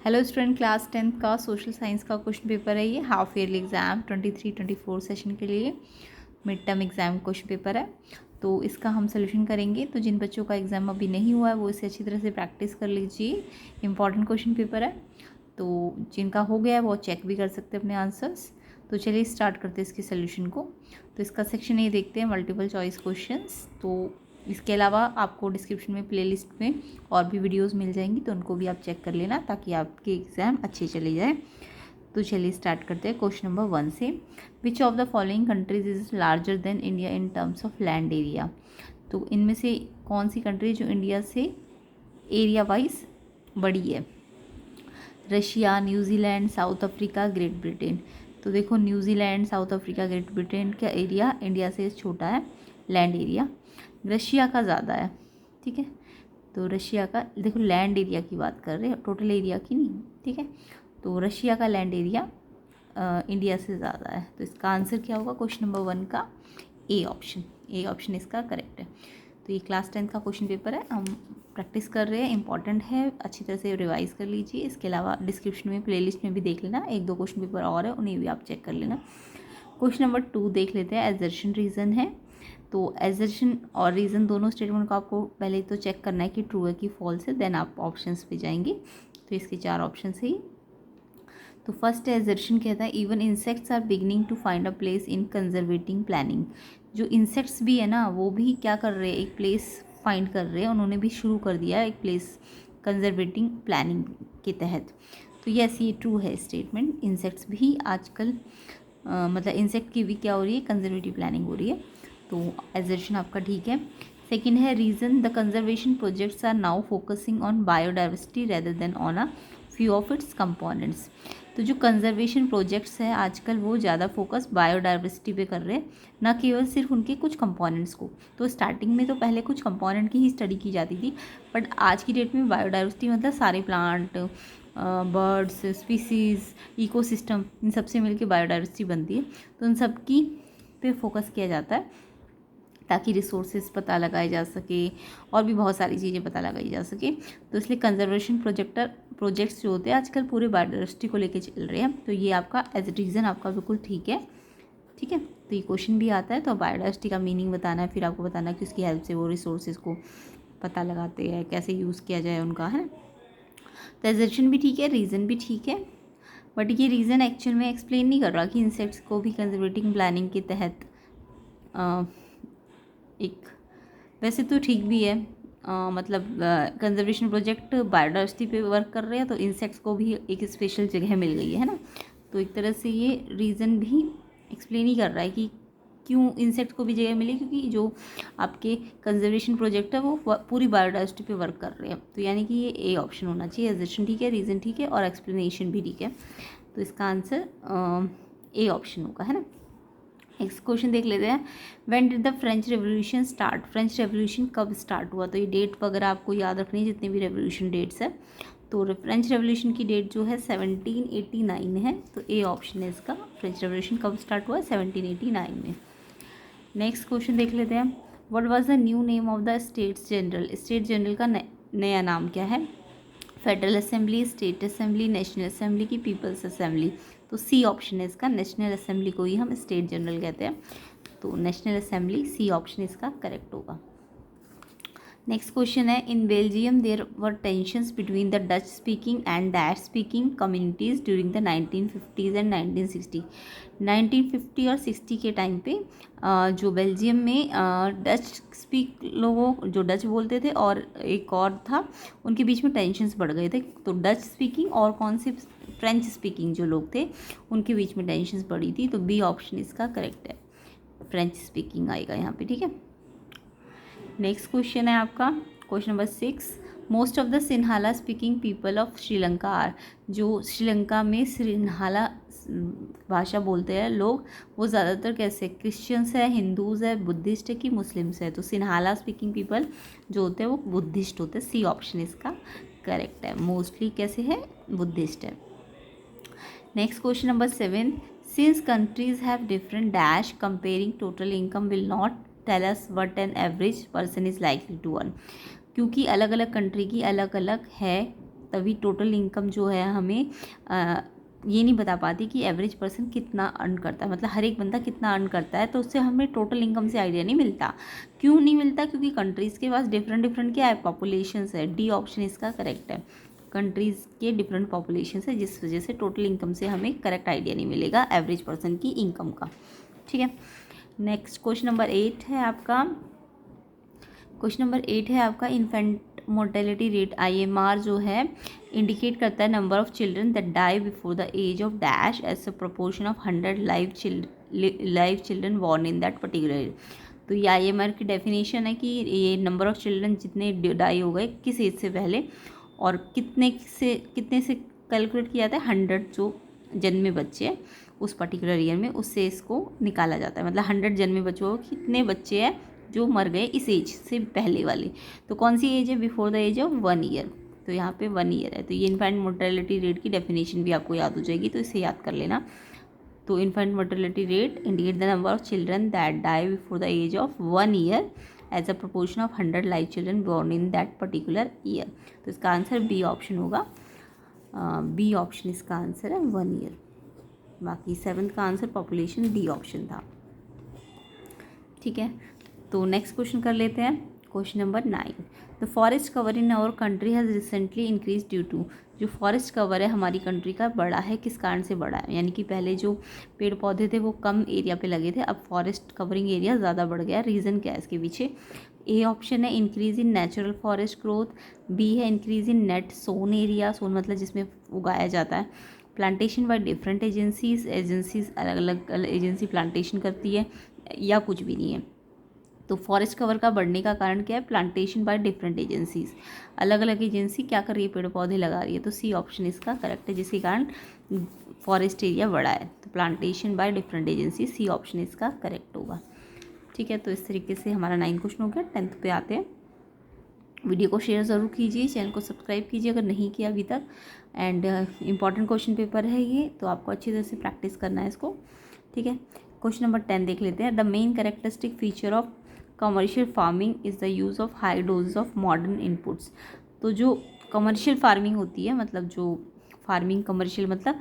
Hello student, class 10th का social science का question paper है। ये हाफ ईयरली एग्ज़ाम 23-24 सेशन के लिए mid term exam question paper है। तो इसका हम सोल्यूशन करेंगे। तो जिन बच्चों का एग्ज़ाम अभी नहीं हुआ है वो इसे अच्छी तरह से प्रैक्टिस कर लीजिए। इंपॉर्टेंट क्वेश्चन पेपर है, तो जिनका हो गया है वो चेक भी कर सकते हैं अपने आंसर्स। तो चलिए स्टार्ट करते हैं इसके सोल्यूशन को। तो इसका सेक्शन ये देखते हैं, मल्टीपल चॉइस क्वेश्चंस। तो इसके अलावा आपको डिस्क्रिप्शन में प्लेलिस्ट में और भी वीडियोस मिल जाएंगी, तो उनको भी आप चेक कर लेना ताकि आपके एग्ज़ाम अच्छे चले जाए। तो चलिए स्टार्ट करते हैं क्वेश्चन नंबर 1 से। विच of the following countries is larger than India in terms of land area. तो इनमें से कौन सी कंट्री जो इंडिया से एरिया वाइज बड़ी है? Russia, New Zealand, south Africa, great Britain. तो देखो, New Zealand, south Africa, great Britain का एरिया इंडिया से छोटा है, लैंड एरिया। रशिया का ज़्यादा है, ठीक है। तो रशिया का देखो, लैंड एरिया की बात कर रहे हैं, टोटल एरिया की नहीं, ठीक है। तो रशिया का लैंड एरिया इंडिया से ज़्यादा है। तो इसका आंसर क्या होगा क्वेश्चन नंबर 1 का? A option. ए ऑप्शन इसका करेक्ट है। तो ये क्लास 10th का क्वेश्चन पेपर है, हम प्रैक्टिस कर रहे हैं, इंपॉर्टेंट है, अच्छी तरह से रिवाइज कर लीजिए। इसके अलावा डिस्क्रिप्शन में प्लेलिस्ट में भी देख लेना, 1-2 क्वेश्चन पेपर और है, उन्हें भी आप चेक कर लेना। क्वेश्चन नंबर 2 देख लेते हैं। एजर्शन रीज़न है। तो एजर्शन और रीज़न दोनों स्टेटमेंट को आपको पहले तो चेक करना है कि ट्रू है कि फॉल्स है, देन आप ऑप्शंस पे जाएंगे। तो इसके 4 ऑप्शन है ही। तो फर्स्ट एजर्शन कहता है even insects are beginning to find a place in conserving planning. जो इंसेक्ट्स भी है ना, वो भी क्या कर रहे हैं, एक प्लेस फाइंड कर रहे हैं, उन्होंने भी शुरू कर दिया एक प्लेस कंजर्वेटिंग प्लानिंग के तहत। तो यस, ये ट्रू है स्टेटमेंट। इंसेक्ट्स भी आजकल मतलब इंसेक्ट की भी क्या हो रही है, कंजर्वेटिव प्लानिंग हो रही है। तो एजर्शन आपका ठीक है। सेकेंड है reason the conservation projects are now focusing on biodiversity rather than on a few of its components. तो जो कंजर्वेशन प्रोजेक्ट्स हैं आजकल वो ज़्यादा फोकस बायोडाइवर्सिटी पे कर रहे हैं, ना केवल सिर्फ उनके कुछ कंपोनेंट्स को। तो स्टार्टिंग में तो पहले कुछ कंपोनेंट की ही स्टडी की जाती थी, बट आज की डेट में बायोडाइवर्सिटी मतलब सारे प्लांट, बर्ड्स, स्पीसीज़, इकोसिस्टम, इन सब से मिलकर बायोडाइवर्सिटी बनती है। तो उन सब की पे फोकस किया जाता है ताकि रिसोर्सेज पता लगाए जा सके और भी बहुत सारी चीज़ें पता लगाई जा सके। तो इसलिए कंजर्वेशन प्रोजेक्ट्स जो होते हैं आजकल पूरे बायोडाइवर्सिटी को लेके चल रहे हैं। तो ये आपका एज रीज़न आपका बिल्कुल ठीक है, ठीक है। तो ये क्वेश्चन भी आता है, तो बायोडाइवर्सिटी का मीनिंग बताना है, फिर आपको बताना है कि उसकी हेल्प से वो रिसोर्सेज को पता लगाते हैं, कैसे यूज़ किया जाए उनका, है ना। तो एजर्शन भी ठीक है, रीज़न भी ठीक है, बट ये रीज़न एक्चुअल में एक्सप्लेन नहीं कर रहा कि इंसेक्ट्स को भी कंजर्वेटिंग प्लानिंग के तहत एक, वैसे तो ठीक भी है, मतलब कंजर्वेशन प्रोजेक्ट बायोडाइवर्सिटी पे वर्क कर रहे हैं, तो इंसेक्ट्स को भी एक स्पेशल जगह मिल गई है ना। तो एक तरह से ये रीज़न भी एक्सप्लेन ही कर रहा है कि क्यों इंसेक्ट को भी जगह मिली, क्योंकि जो आपके कंजर्वेशन प्रोजेक्ट है वो पूरी बायोडाइवर्सिटी पे वर्क कर रहे हैं। तो यानी कि ये ए ऑप्शन होना चाहिए। एजर्शन ठीक है, रीज़न ठीक है और एक्सप्लेनेशन भी ठीक है। तो इसका आंसर ए ऑप्शन होगा, है ना। नेक्स्ट क्वेश्चन देख लेते हैं। When did the French revolution start. French revolution कब स्टार्ट हुआ? तो ये डेट वगैरह आपको याद रखनी है, जितने भी रेवोल्यूशन डेट्स है। तो फ्रेंच रेवोल्यूशन की डेट जो है 1789 है। तो ए ऑप्शन है इसका। फ्रेंच रेवोल्यूशन कब स्टार्ट हुआ? 1789 में। नेक्स्ट क्वेश्चन देख लेते हैं। What was the new name of the states general. State general का नया नाम क्या है? Federal assembly, state assembly, national assembly की पीपल्स असेंबली। तो सी ऑप्शन है इसका। नेशनल असेंबली को ही हम स्टेट जनरल कहते हैं। तो नेशनल असेंबली, सी ऑप्शन इसका करेक्ट होगा। नेक्स्ट क्वेश्चन है। In Belgium there were tensions between the Dutch speaking and dash speaking communities during the 1950s and 1960। 1950 और 60 के टाइम पे जो बेल्जियम में डच स्पीक लोगों जो डच बोलते थे और एक और था, उनके बीच में टेंशंस बढ़ गए थे। तो डच स्पीकिंग और कौन से फ्रेंच स्पीकिंग जो लोग थे उनके बीच में टेंशंस बढ़ी थी। तो बी ऑप्शन इसका करेक्ट है, फ्रेंच स्पीकिंग आएगा यहाँ पे, ठीक है। नेक्स्ट क्वेश्चन है आपका question number 6। Most of the Sinhala speaking people of Sri Lanka are. जो श्रीलंका में सिन्हाला भाषा बोलते हैं लोग, वो ज़्यादातर कैसे, क्रिश्चियंस है, हिंदूज़ है, बुद्धिस्ट है कि मुस्लिम्स है? तो सिन्हाला स्पीकिंग पीपल जो होते हैं वो बुद्धिस्ट होते हैं। सी ऑप्शन इसका करेक्ट है। मोस्टली कैसे है, बुद्धिस्ट है। Next question number 7। Since countries have different dash comparing total income will not tell us what an average person is likely to earn. क्योंकि अलग अलग कंट्री की अलग अलग है तभी टोटल इनकम जो है हमें ये नहीं बता पाती कि एवरेज पर्सन कितना अर्न करता है, मतलब हर एक बंदा कितना अर्न करता है, तो उससे हमें टोटल इनकम से आइडिया नहीं मिलता। क्यों नहीं मिलता? क्योंकि कंट्रीज़ के पास डिफरेंट डिफरेंट क्या है, पॉपुलेशंस है। डी ऑप्शन इसका करेक्ट है, कंट्रीज़ के डिफरेंट पॉपुलेशंस है, जिस वजह से टोटल इनकम से हमें करेक्ट आइडिया नहीं मिलेगा एवरेज पर्सन की इनकम का। ठीक है, नेक्स्ट क्वेश्चन नंबर 8 है आपका। क्वेश्चन नंबर 8 है आपका, इन्फेंट मोर्टेलिटी रेट IMR जो है इंडिकेट करता है number of children that die before the age of dash as a proportion of 100 live children born in that particular age. तो ये IMR की डेफिनेशन है कि ये नंबर ऑफ चिल्ड्रन जितने डाई हो गए किस एज से पहले और कितने से कैलकुलेट किया जाता है, 100 जो जन्मे बच्चे हैं उस पर्टिकुलर ईयर में, उससे इसको निकाला जाता है। मतलब 100 जन्मे बच्चों को कितने बच्चे हैं जो मर गए इस एज से पहले वाले। तो कौन सी एज है? Before the age of 1 year. तो यहाँ पे 1 ईयर है। तो ये इन्फेंट मोर्टेलिटी रेट की डेफिनेशन भी आपको याद हो जाएगी, तो इसे याद कर लेना। तो infant mortality rate indicate the number of children that die before the age of 1 year as a proportion of 100 live children born in that particular year. तो इसका आंसर बी ऑप्शन होगा। बी ऑप्शन इसका answer है 1 year. बाकी 7th का answer population D option था। ठीक है, तो नेक्स्ट क्वेश्चन कर लेते हैं। Question number 9, the forest cover in our country has recently increase due to. जो फॉरेस्ट कवर है हमारी कंट्री का बढ़ा है, किस कारण से बढ़ा है? यानी कि पहले जो पेड़ पौधे थे वो कम एरिया पे लगे थे, अब फॉरेस्ट कवरिंग एरिया ज़्यादा बढ़ गया। रीज़न क्या है इसके पीछे? ए ऑप्शन है increase in natural forest growth, B है increase in net sown area, sown मतलब जिसमें उगाया जाता है, प्लांटेशन बाय डिफरेंट एजेंसीज अलग अलग एजेंसी प्लांटेशन करती है, या कुछ भी नहीं है। तो फॉरेस्ट कवर का बढ़ने का कारण क्या है? प्लांटेशन बाय डिफरेंट एजेंसीज, अलग अलग एजेंसी क्या कर रही है? पेड़ पौधे लगा रही है। तो सी ऑप्शन इसका करेक्ट है, जिसके कारण फॉरेस्ट एरिया बढ़ा है। तो plantation by different agency, C option इसका करेक्ट होगा। ठीक है, तो इस तरीके से हमारा 9 क्वेश्चन हो गया। 10th पे आते हैं। वीडियो को शेयर ज़रूर कीजिए, चैनल को सब्सक्राइब कीजिए अगर नहीं किया अभी तक। एंड इम्पॉर्टेंट क्वेश्चन पेपर है ये, तो आपको अच्छी तरह से प्रैक्टिस करना है इसको। ठीक है, क्वेश्चन नंबर 10 देख लेते हैं। The main characteristic feature of commercial farming is the use of high dose of modern inputs. तो जो कमर्शियल फार्मिंग होती है, मतलब जो फार्मिंग कमर्शियल मतलब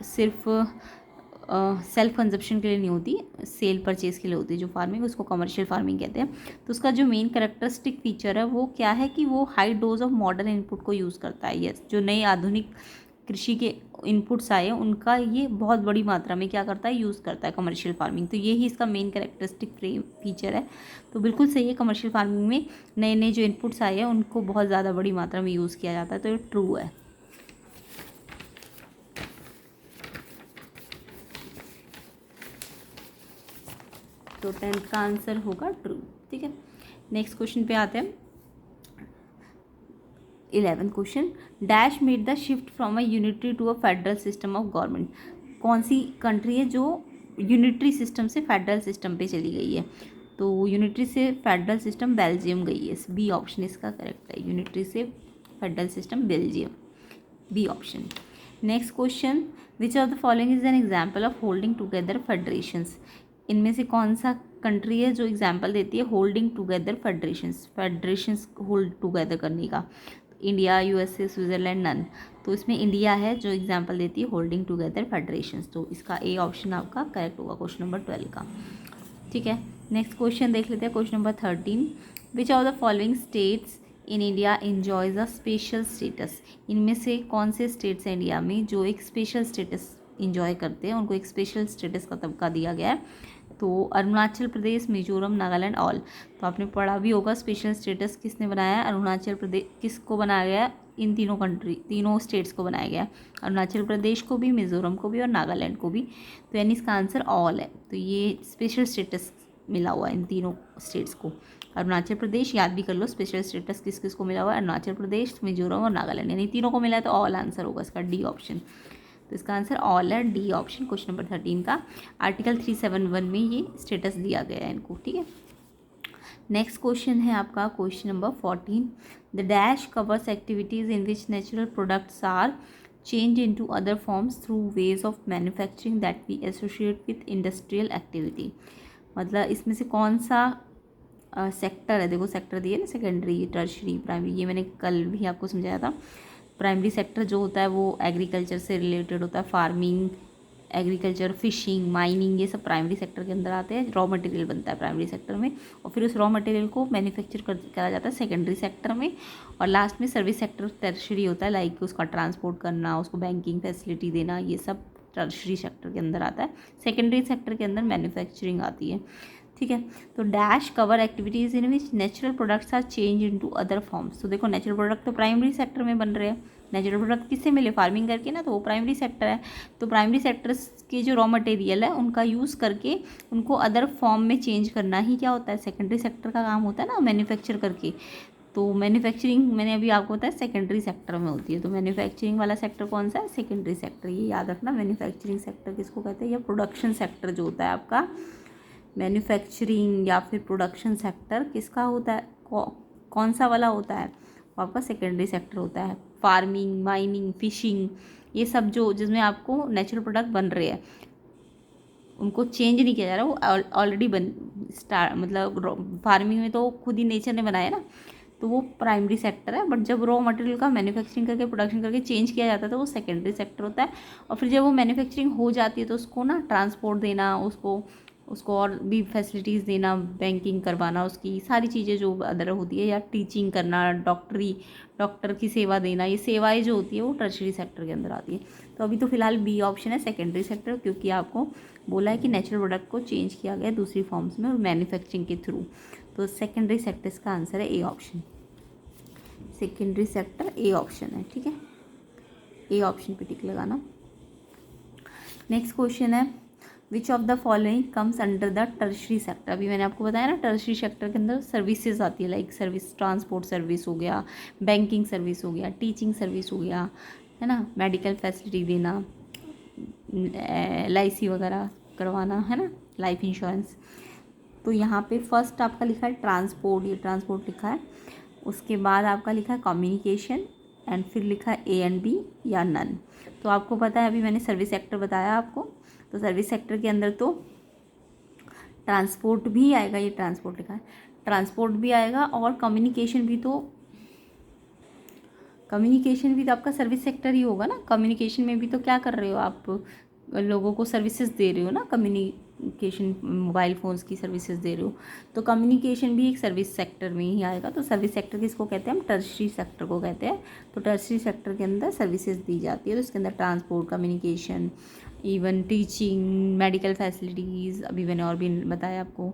सिर्फ सेल्फ कंजप्शन के लिए नहीं होती, सेल परचेज के लिए होती है जो फार्मिंग, उसको कमर्शियल फार्मिंग कहते हैं। तो उसका जो मेन कैरेक्टरिस्टिक फीचर है वो क्या है कि वो high dose of modern input को यूज़ करता है। यस, जो नए आधुनिक कृषि के इनपुट्स आए उनका ये बहुत बड़ी मात्रा में क्या करता है? यूज़ करता है कमर्शियल फार्मिंग। तो यही इसका मेन कैरेक्टरिस्टिक फीचर है। तो बिल्कुल सही है, कमर्शियल फार्मिंग में नए नए जो इनपुट्स आए हैं उनको बहुत ज़्यादा बड़ी मात्रा में यूज़ किया जाता है, तो ये ट्रू है। तो 10th का आंसर होगा ट्रू। ठीक है, नेक्स्ट क्वेश्चन पे आते हैं। 11th question, dash made the shift from a unitary to a federal system of government. कौन सी कंट्री है जो यूनिटरी सिस्टम से फेडरल सिस्टम पे चली गई है? तो यूनिटरी से फेडरल सिस्टम बेल्जियम गई है। बी ऑप्शन इसका करेक्ट है, यूनिटरी से federal system Belgium, B option. Next question, which of the following is an example of holding together federations. इनमें से कौन सा कंट्री है जो एग्जाम्पल देती है holding together federations hold together करने का? India, USA, Switzerland, none. तो इसमें इंडिया है जो एग्जाम्पल देती है होल्डिंग टुगेदर फेडरेशंस। तो इसका ए ऑप्शन आपका करेक्ट होगा क्वेश्चन नंबर 12 का। ठीक है, नेक्स्ट क्वेश्चन देख लेते हैं। Question number 13, which of the following states in India enjoys a special status. इनमें से कौन से स्टेट्स हैं इंडिया में जो एक स्पेशल स्टेटस इंजॉय करते हैं, उनको एक स्पेशल स्टेटस का तबका दिया गया है? तो अरुणाचल प्रदेश, मिजोरम, नागालैंड, ऑल। तो आपने पढ़ा भी होगा स्पेशल स्टेटस किसने बनाया है? अरुणाचल प्रदेश। किसको बनाया गया है? इन तीनों स्टेट्स को बनाया गया है, अरुणाचल प्रदेश को भी, मिजोरम को भी और नागालैंड को भी। तो यानी इसका आंसर ऑल है। तो ये स्पेशल स्टेटस मिला हुआ है इन तीनों स्टेट्स को। अरुणाचल प्रदेश, याद भी कर लो स्पेशल स्टेटस किस किस को मिला हुआ है? अरुणाचल प्रदेश, मिजोरम और नागालैंड, यानी तीनों को मिला है। तो ऑल आंसर होगा इसका, डी ऑप्शन। तो इसका आंसर ऑल है, डी ऑप्शन, क्वेश्चन नंबर 13 का। आर्टिकल 371 में ये स्टेटस दिया गया है इनको। ठीक है, नेक्स्ट क्वेश्चन है आपका question number 14, the dash covers activities in which natural products are change into other forms through ways of manufacturing that we associate with industrial activity. मतलब इसमें से कौन सा सेक्टर है, देखो सेक्टर दिए ना, सेकेंडरी, टर्शरी, प्राइमरी, ये मैंने कल भी आपको समझाया था। प्राइमरी सेक्टर जो होता है वो एग्रीकल्चर से रिलेटेड होता है, फार्मिंग, एग्रीकल्चर, फिशिंग, माइनिंग, ये सब प्राइमरी सेक्टर के अंदर आते हैं। रॉ मटेरियल बनता है प्राइमरी सेक्टर में, और फिर उस रॉ मटेरियल को मैन्युफैक्चर करा जाता है सेकेंडरी सेक्टर में, और लास्ट में सर्विस सेक्टर टर्शरी होता है, लाइक उसका ट्रांसपोर्ट करना, उसको बैंकिंग फैसिलिटी देना, ये सब टर्शरी सेक्टर के अंदर आता है। सेकेंडरी सेक्टर के अंदर मैन्युफैक्चरिंग आती है, ठीक है। तो dash cover activities in which natural products are change into other forms. तो देखो नेचुरल प्रोडक्ट तो प्राइमरी सेक्टर में बन रहे हैं, नेचुरल प्रोडक्ट किससे मिले, फार्मिंग करके ना, तो वो प्राइमरी सेक्टर है। तो प्राइमरी सेक्टर्स के जो रॉ मटेरियल है उनका यूज़ करके उनको अदर फॉर्म में चेंज करना ही क्या होता है, सेकेंडरी सेक्टर का काम होता है ना, मैन्युफैक्चर करके। तो मैन्युफैक्चरिंग मैंने अभी आपको बताया सेकेंडरी सेक्टर में होती है। तो मैन्युफैक्चरिंग वाला सेक्टर कौन सा है, सेकेंडरी सेक्टर, ये याद रखना। मैन्युफैक्चरिंग सेक्टर किसको कहते हैं, या प्रोडक्शन सेक्टर जो होता है आपका, मैन्युफैक्चरिंग या फिर प्रोडक्शन सेक्टर किसका होता है, कौन सा वाला होता है, वो आपका सेकेंडरी सेक्टर होता है। फार्मिंग, माइनिंग, फिशिंग, ये सब जो जिसमें आपको नेचुरल प्रोडक्ट बन रहे हैं उनको चेंज नहीं किया जा रहा, वो ऑलरेडी मतलब फार्मिंग में तो खुद ही नेचर ने बनाया ना, तो वो प्राइमरी सेक्टर है। बट जब रॉ मटेरियल का मैन्युफैक्चरिंग करके, प्रोडक्शन करके चेंज किया जाता है तो वो सेकेंडरी सेक्टर होता है। और फिर जब वो मैन्युफैक्चरिंग हो जाती है तो उसको ना ट्रांसपोर्ट देना, उसको और भी फैसिलिटीज़ देना, बैंकिंग करवाना, उसकी सारी चीज़ें जो अदर होती है, या टीचिंग करना, डॉक्टर की सेवा देना, ये सेवाएं जो होती है वो टर्शरी सेक्टर के अंदर आती है। तो अभी तो फिलहाल बी ऑप्शन है सेकेंडरी सेक्टर, क्योंकि आपको बोला है कि नेचुरल प्रोडक्ट को चेंज किया गया दूसरी फॉर्म्स में और मैन्युफैक्चरिंग के थ्रू। तो सेकेंडरी सेक्टर इसका आंसर है A option, secondary sector A option है, ठीक है। ए ऑप्शन पे टिक लगाना। नेक्स्ट क्वेश्चन है, विच of the following comes under the tertiary sector. अभी मैंने आपको बताया ना टर्शरी सेक्टर के अंदर सर्विसेज आती है, लाइक सर्विस, ट्रांसपोर्ट सर्विस हो गया, बैंकिंग सर्विस हो गया, टीचिंग सर्विस हो गया, है ना, मेडिकल फैसिलिटी देना, LIC वगैरह करवाना, है ना, लाइफ इंश्योरेंस। तो यहाँ पे फर्स्ट आपका लिखा है ट्रांसपोर्ट, ये ट्रांसपोर्ट लिखा है। उसके बाद आपका लिखा है कम्युनिकेशन, एंड फिर लिखा है A and B या नन। तो आपको पता है, अभी मैंने सर्विस सेक्टर बताया आपको, तो सर्विस सेक्टर के अंदर तो ट्रांसपोर्ट भी आएगा, ये ट्रांसपोर्ट लिखा है, ट्रांसपोर्ट भी आएगा, और कम्युनिकेशन भी तो आपका सर्विस सेक्टर ही होगा ना। कम्युनिकेशन में भी तो क्या कर रहे हो आप, लोगों को सर्विसेज दे रहे हो ना, कम्युनिकेशन, मोबाइल फ़ोन्स की सर्विसेज दे रहे हो, तो कम्युनिकेशन भी एक सर्विस सेक्टर में ही आएगा। तो सर्विस सेक्टर किसको कहते हैं, हम टर्शरी सेक्टर को कहते हैं। तो टर्शरी सेक्टर के अंदर सर्विसेज दी जाती है, तो इसके अंदर transport, communication, even teaching, medical facilities, अभी मैंने और भी बताया आपको,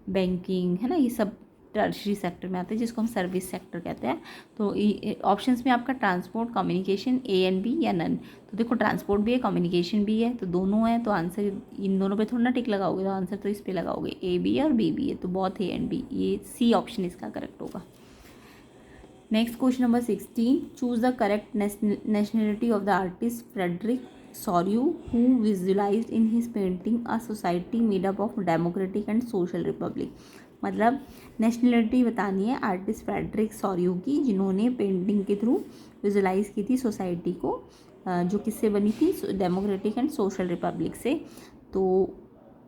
बैंकिंग, है ना, ये सब टर्शरी सेक्टर में आते हैं, जिसको हम सर्विस सेक्टर कहते हैं। तो ऑप्शंस में आपका transport, communication, A and B या नन। तो देखो ट्रांसपोर्ट भी है, कम्युनिकेशन भी है, तो दोनों है, तो आंसर इन दोनों पे थोड़ा ना टिक लगाओगे, तो आंसर तो इस पे लगाओगे, A B और B भी है, तो बहुत A and B, ये C ऑप्शन इसका करेक्ट होगा। Next question number 16, choose the correct nationality of the artist Frederic Sorrieu who visualized in his painting a society made up of democratic and social republic. मतलब nationality बतानी है artist Frederic सोर्यू की, जिन्होंने painting के through visualise की थी society को, जो किससे बनी थी, डेमोक्रेटिक एंड सोशल रिपब्लिक से। तो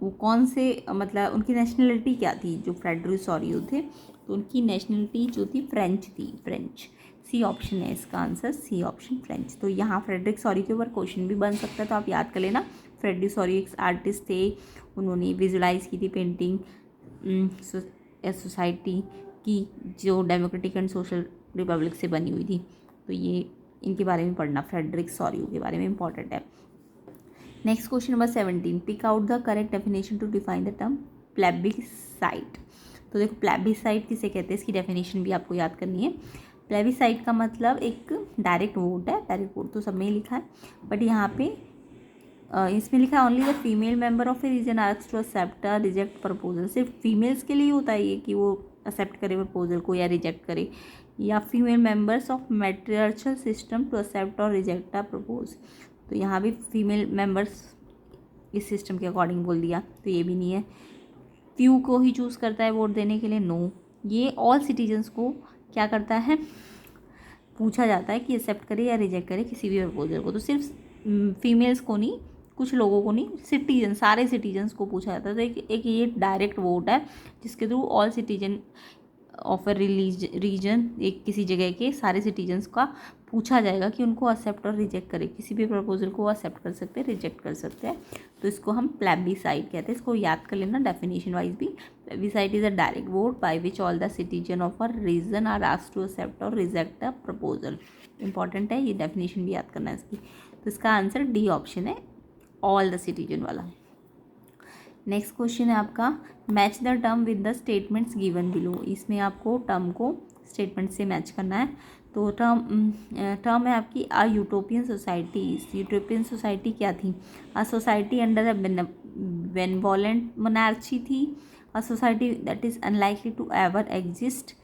वो कौन से, मतलब उनकी नेशनलिटी क्या थी, जो फ्रेडरिक सोर्यू थे, तो उनकी नेशनलिटी जो थी फ्रेंच थी, फ्रेंच। C ऑप्शन है इसका आंसर, C ऑप्शन फ्रेंच। तो यहाँ फ्रेडरिक सोर्यू के ऊपर क्वेश्चन भी बन सकता है, तो आप याद कर लेना। फ्रेडरिक सोर्यू एक आर्टिस्ट थे, उन्होंने विजुअलाइज की थी पेंटिंग सोसाइटी की जो डेमोक्रेटिक एंड सोशल रिपब्लिक से बनी हुई थी। तो ये इनके बारे में पढ़ना, फ्रेडरिक सोर्यू के बारे में इंपॉर्टेंट है। Next question number 17, pick out the correct definition to define the term plebiscite. तो देखो प्लेबिसाइट किसे कहते हैं, इसकी डेफिनेशन भी आपको याद करनी है। प्लेबिसाइट का मतलब एक डायरेक्ट वोट है, डायरेक्ट वोट तो सब में ही लिखा है, बट यहाँ पे इसमें लिखा है only the female member of a region asked to accept a reject proposal. सिर्फ फीमेल्स के लिए होता है ये, कि वो एक्सेप्ट करे प्रपोजल को या रिजेक्ट करे, या female members of matriarchal system to accept और रिजेक्ट अ प्रपोज। तो यहाँ भी फीमेल मेंबर्स इस सिस्टम के अकॉर्डिंग बोल दिया, तो ये भी नहीं है। फ्यू को ही चूज़ करता है वोट देने के लिए, नो। ये ऑल सिटीजन्स को क्या करता है, पूछा जाता है कि एक्सेप्ट करे या रिजेक्ट करे किसी भी प्रपोजल को, तो सिर्फ फीमेल्स को नहीं, कुछ लोगों को नहीं, सिटीजन, सारे सिटीजन्स को पूछा जाता था। एक ये डायरेक्ट वोट है जिसके through all citizen of a region, एक किसी जगह के सारे सिटीजन्स का पूछा जाएगा कि उनको एक्सेप्ट और रिजेक्ट करें। किसी भी प्रपोजल को वो एक्सेप्ट कर सकते हैं, रिजेक्ट कर सकते हैं। तो इसको हम प्लेबिसाइट कहते हैं। इसको याद कर लेना डेफिनेशन वाइज भी। Plebiscite is a direct vote by which all the citizen of a region are asked to accept और रिजेक्ट अ प्रपोजल। इंपॉर्टेंट है, ये डेफिनेशन भी याद करना है इसकी। तो इसका आंसर डी ऑप्शन है, ऑल द सिटीजन वाला। नेक्स्ट क्वेश्चन है आपका, match the term with the statements given below. इसमें आपको टर्म को स्टेटमेंट से मैच करना है। तो टर्म है आपकी a utopian society. Utopian society क्या थी? A society under a benevolent monarchy थी। A society that is unlikely to ever exist,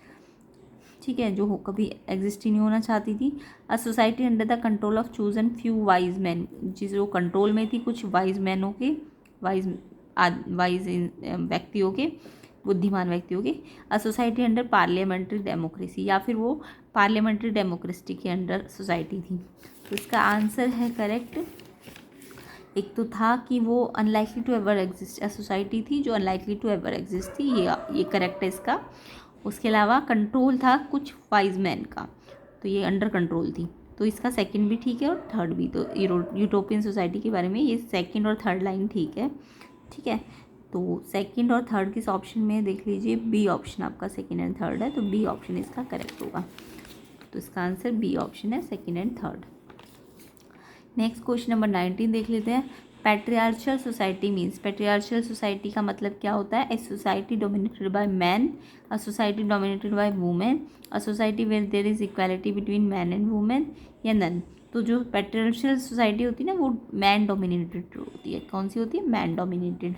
ठीक है, जो कभी एग्जिस्ट ही नहीं होना चाहती थी। A society under the control of chosen few wise man, जो कंट्रोल में थी कुछ वाइज मैनों के, वाइज व्यक्तियों के, बुद्धिमान व्यक्तियों के। अ सोसाइटी अंडर पार्लियामेंट्री डेमोक्रेसी, या फिर वो पार्लियामेंट्री डेमोक्रेसी के अंडर सोसाइटी थी। तो इसका आंसर है करेक्ट। एक तो था कि वो unlikely to ever exist, a society थी जो अनलाइकली टू एवर एग्जिस्ट थी, ये करेक्ट है इसका। उसके अलावा कंट्रोल था कुछ वाइज मैन का, तो ये अंडर कंट्रोल थी। तो इसका सेकंड भी ठीक है और थर्ड भी। तो यूटोपियन सोसाइटी के बारे में ये सेकंड और थर्ड लाइन ठीक है, ठीक है। तो सेकंड और थर्ड किस ऑप्शन में देख लीजिए, बी ऑप्शन आपका सेकंड एंड थर्ड है, तो बी ऑप्शन इसका करेक्ट होगा। तो इसका आंसर बी ऑप्शन है, second and third. Next question number 19 देख लेते हैं। Patriarchal society means, patriarchal society का मतलब क्या होता है? A society dominated by man, a society dominated by women, a society where there is equality between man and women, या none. तो जो पैट्रियार्चल सोसाइटी होती है ना, वो मैन डोमिनेटेड होती है। कौन सी होती है? Man dominated.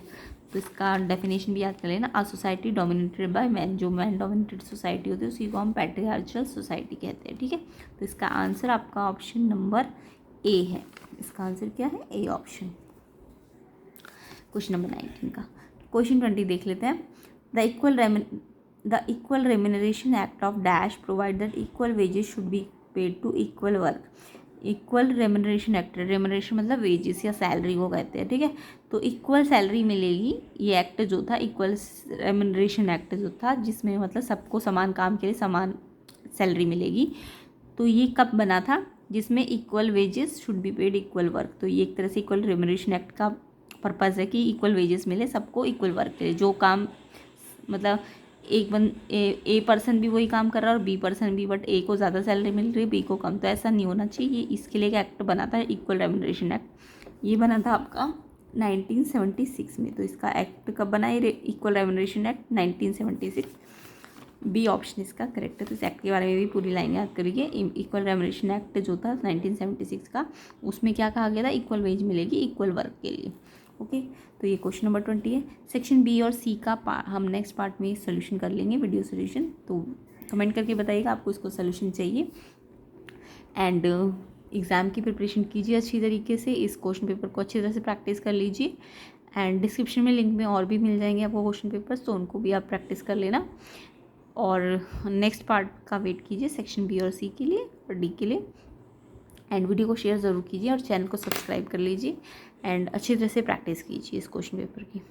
तो इसका डेफिनेशन भी याद कर लेना, अ सोसाइटी डोमिनेटेड बाय मैन, जो मैन डोमिनेटेड सोसाइटी होती है उसी को हम पैट्रियार्चल सोसाइटी कहते हैं, ठीक है। तो इसका आंसर आपका ऑप्शन नंबर ए है। इसका आंसर क्या है? A option. क्वेश्चन नंबर 19 का। क्वेश्चन 20 देख लेते हैं। The equal remuneration act of dash provide that equal wages should be paid to equal work. Equal remuneration act, remuneration मतलब वेजेस या सैलरी को कहते हैं, ठीक है। तो इक्वल सैलरी मिलेगी, ये एक्ट जो था इक्वल रेम्यूनरेशन एक्ट जो था, जिसमें मतलब सबको समान काम के लिए समान सैलरी मिलेगी। तो ये कब बना था? जिसमें equal wages should be paid equal work. तो ये एक तरह से इक्वल रेम्यूनरेशन एक्ट का पर्पज़ है कि इक्वल वेजेस मिले सबको इक्वल वर्क के लिए। जो काम मतलब ए पर्सन भी वही काम कर रहा है और बी पर्सन भी, बट ए को ज़्यादा सैलरी मिल रही है, बी को कम, तो ऐसा नहीं होना चाहिए। ये इसके लिए एक एक्ट बना था, इक्वल रेम्यूनरेशन एक्ट। ये बना था आपका 1976 में। तो इसका एक्ट कब बना? ये equal remuneration act 1976। B option इसका करेक्ट है। तो इस एक्ट के बारे में भी पूरी लाइन याद करिए। इक्वल रेम्यूनरेशन एक्ट जो था 1976 का, उसमें क्या कहा गया था? इक्वल वेज मिलेगी इक्वल वर्क के लिए। ओके, तो ये क्वेश्चन नंबर 20 है। सेक्शन बी और सी का हम नेक्स्ट पार्ट में सोल्यूशन कर लेंगे, वीडियो सोल्यूशन। तो कमेंट करके बताइएगा आपको इसको सोल्यूशन चाहिए। एंड एग्ज़ाम की प्रिपरेशन कीजिए अच्छी तरीके से, इस क्वेश्चन पेपर को अच्छी तरह से प्रैक्टिस कर लीजिए। एंड डिस्क्रिप्शन में लिंक में और भी मिल जाएंगे आपको क्वेश्चन पेपर्स, तो उनको भी आप प्रैक्टिस कर लेना। और नेक्स्ट पार्ट का वेट कीजिए सेक्शन बी और सी के लिए और डी के लिए। एंड वीडियो को शेयर ज़रूर कीजिए और चैनल को सब्सक्राइब कर लीजिए। एंड अच्छी तरह से प्रैक्टिस कीजिए इस क्वेश्चन पेपर की।